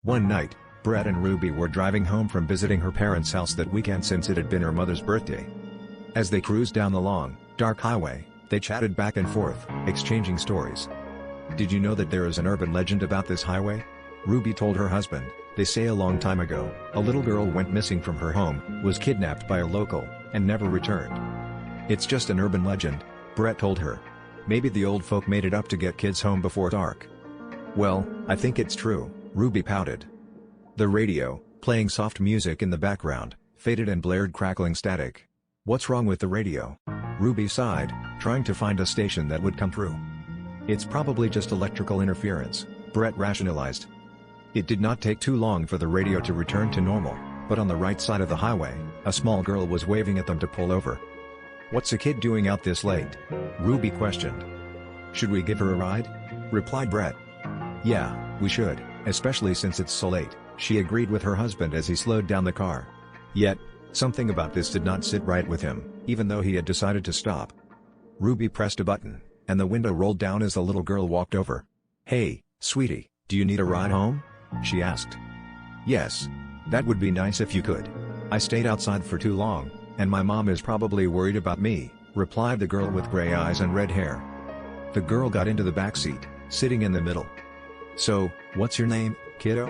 One night, Brett and Ruby were driving home from visiting her parents' house that weekend since it had been her mother's birthday. As they cruised down the long, dark highway, they chatted back and forth, exchanging stories. "Did you know that there is an urban legend about this highway?" Ruby told her husband. "They say a long time ago, a little girl went missing from her home, was kidnapped by a local, and never returned." "It's just an urban legend," Brett told her. "Maybe the old folk made it up to get kids home before dark." "Well, I think it's true," Ruby pouted. The radio, playing soft music in the background, faded and blared crackling static. "What's wrong with the radio?" Ruby sighed, trying to find a station that would come through. "It's probably just electrical interference," Brett rationalized. It did not take too long for the radio to return to normal, but on the right side of the highway, a small girl was waving at them to pull over. "What's a kid doing out this late?" Ruby questioned. "Should we give her a ride?" replied Brett. "Yeah, we should, especially since it's so late," she agreed with her husband as he slowed down the car. Yet, something about this did not sit right with him, even though he had decided to stop. Ruby pressed a button, and the window rolled down as the little girl walked over. "Hey, sweetie, do you need a ride home?" she asked. "Yes. That would be nice if you could. I stayed outside for too long, and my mom is probably worried about me," replied the girl with gray eyes and red hair. The girl got into the back seat, sitting in the middle. "So, what's your name, kiddo?"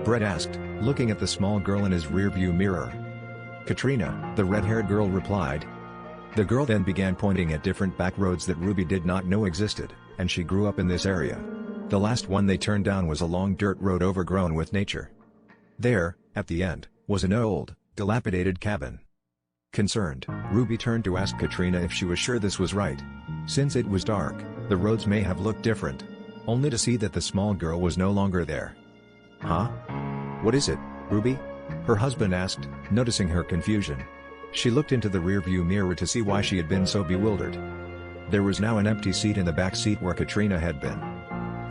Brett asked, looking at the small girl in his rearview mirror. "Katrina," the red-haired girl replied. The girl then began pointing at different back roads that Ruby did not know existed, and she grew up in this area. The last one they turned down was a long dirt road overgrown with nature. There, at the end, was an old, dilapidated cabin. Concerned, Ruby turned to ask Katrina if she was sure this was right. Since it was dark, the roads may have looked different, only to see that the small girl was no longer there. "Huh? What is it, Ruby?" her husband asked, noticing her confusion. She looked into the rearview mirror to see why she had been so bewildered. There was now an empty seat in the back seat where Katrina had been.